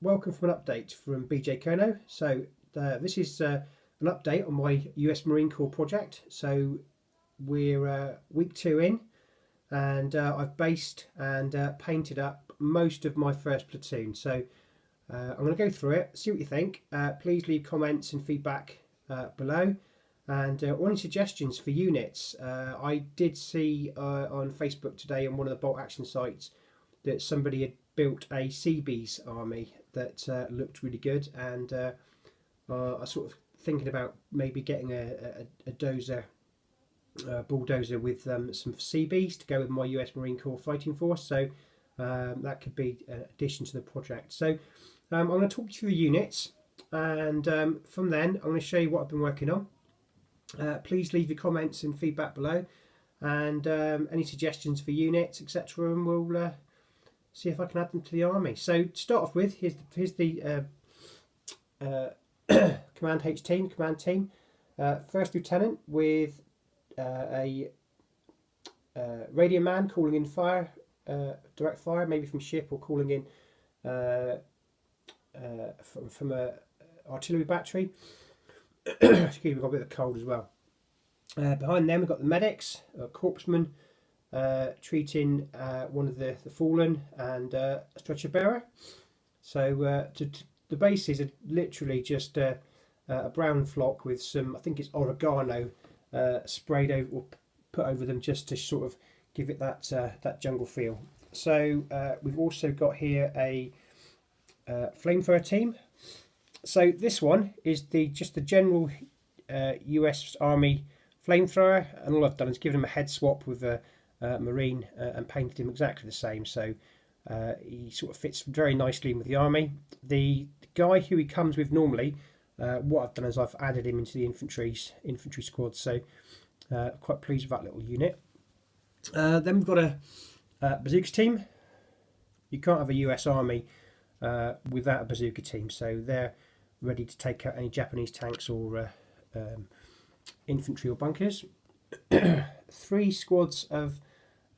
welcome from an update from BJ Kono. So this is an update on my US Marine Corps project. So we're week 2 in, and I've based and painted up most of my first platoon. So I'm going to go through it, see what you think. Please leave comments and feedback below. And any suggestions for units. I did see on Facebook today on one of the bolt action sites that somebody had built a Seabees army that looked really good, and I was sort of thinking about maybe getting a dozer, bulldozer with some Seabees to go with my US Marine Corps fighting force. So that could be an addition to the project. So I'm going to talk you through the units, and from then I'm going to show you what I've been working on. Please leave your comments and feedback below, and any suggestions for units, etc., and we'll see if I can add them to the army. So to start off with, here's the command team. First lieutenant with a radio man calling in fire, direct fire, maybe from ship, or calling in from a artillery battery. Excuse me, we've got a bit of a cold as well. Behind them we've got the medics, corpsman treating one of the fallen, and a stretcher bearer. So the bases are literally just a brown flock with some, I think it's oregano, sprayed over or put over them, just to sort of give it that jungle feel. So we've also got here a flamethrower team. So this one is just the general US Army flamethrower, and all I've done is given him a head swap with a Marine and painted him exactly the same. So he sort of fits very nicely in with the army. The guy who he comes with normally, what I've done is I've added him into the infantry squad. So quite pleased with that little unit. Then we've got a bazooka team. You can't have a US Army without a bazooka team, so they're ready to take out any Japanese tanks or infantry or bunkers. 3 squads of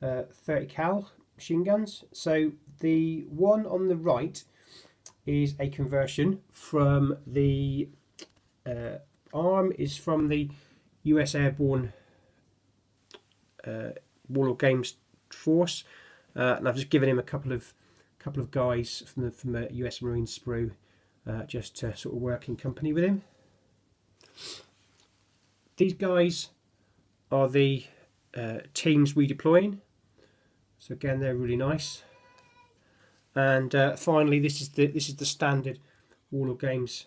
30 cal machine guns. So the one on the right is a conversion from the arm is from the US Airborne Warlord Games force, and I've just given him a couple of guys from the US Marine sprue, just to sort of work in company with him. These guys are the teams redeploying. So again, they're really nice. And finally, this is the standard Warlord Games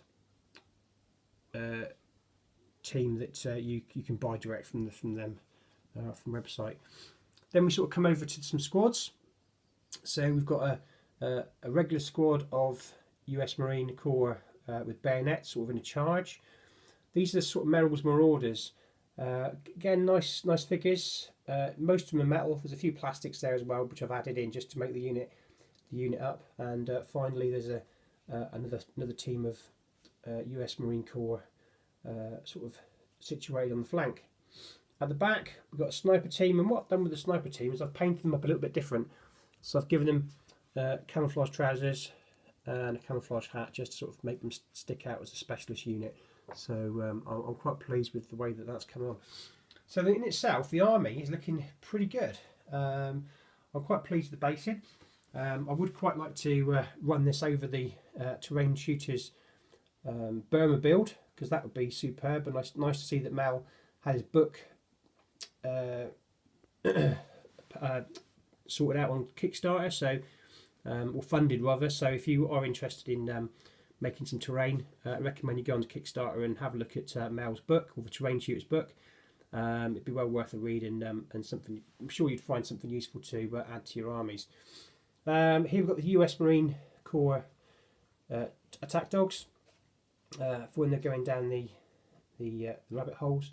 team that you can buy direct from them from the website. Then we sort of come over to some squads. So we've got a regular squad of US Marine Corps with bayonets, sort of in a charge. These are the sort of Merrill's Marauders. Again, nice figures. Most of them are metal. There's a few plastics there as well, which I've added in just to make the unit up. And finally, there's another team of US Marine Corps sort of situated on the flank. At the back, we've got a sniper team, and what I've done with the sniper team is I've painted them up a little bit different. So I've given them camouflage trousers and a camouflage hat, just to sort of make them stick out as a specialist unit. So I'm quite pleased with the way that that's come on. So in itself, the army is looking pretty good. I'm quite pleased with the basing. I would quite like to run this over the terrain shooters Burma build, because that would be superb, and nice to see that Mel had his book sorted out on Kickstarter, so or funded rather. So if you are interested in making some terrain, I recommend you go onto Kickstarter and have a look at Mel's book, or the Terrain Shooters book. It'd be well worth a read, and something I'm sure you'd find something useful to add to your armies. Here we've got the US Marine Corps attack dogs for when they're going down the rabbit holes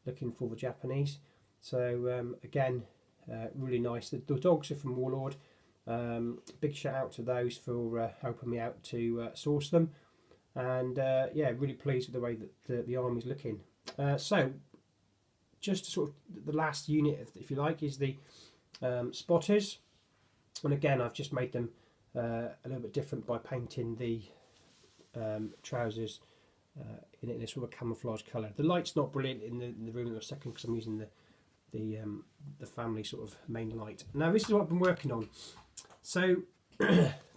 looking for the Japanese. So again, really nice. The dogs are from Warlord. Big shout out to those for helping me out to source them, and yeah, really pleased with the way that the army's looking. So just sort of the last unit, if you like, is the spotters, and again I've just made them a little bit different by painting the trousers in a sort of camouflage colour. The light's not brilliant in the room in a second because I'm using the family sort of main light. Now this is what I've been working on. So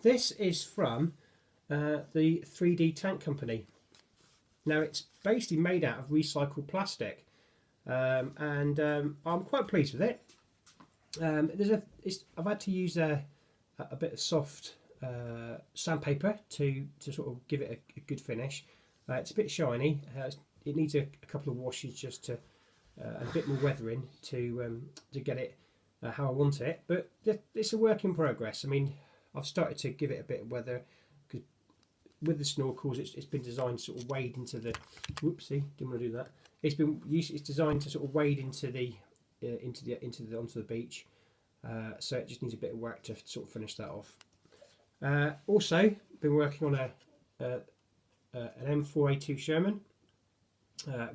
this is from the 3D Tank Company. Now it's basically made out of recycled plastic, and I'm quite pleased with it. I've had to use a bit of soft sandpaper to sort of give it a good finish. It's a bit shiny. It needs a couple of washes just to and a bit more weathering to get it how I want it. But it's a work in progress. I mean, I've started to give it a bit of weather because with the snorkels, it's been designed to sort of wade into the. Whoopsie, didn't want to do that. It's designed to sort of wade into the onto the beach. So it just needs a bit of work to sort of finish that off. Also, been working on an M4A2 Sherman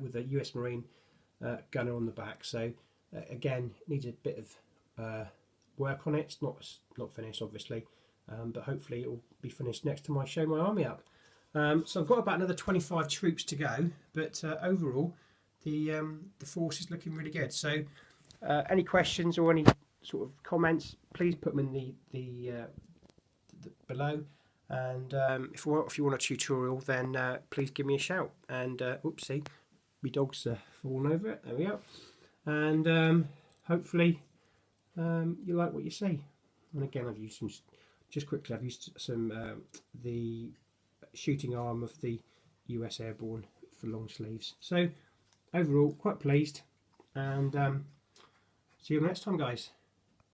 with a US Marine gunner on the back. So again, needs a bit of work on it. It's not finished, obviously, but hopefully it will be finished next time I show my army up. So I've got about another 25 troops to go, but overall, the force is looking really good. So any questions or any sort of comments, please put them in the below. And if you want a tutorial, then please give me a shout. And oopsie, my dog's fallen over it. There we go. And hopefully you like what you see. And again, I've used some. Just quickly, I've used some the shooting arm of the US Airborne for long sleeves. So overall, quite pleased. And see you next time, guys.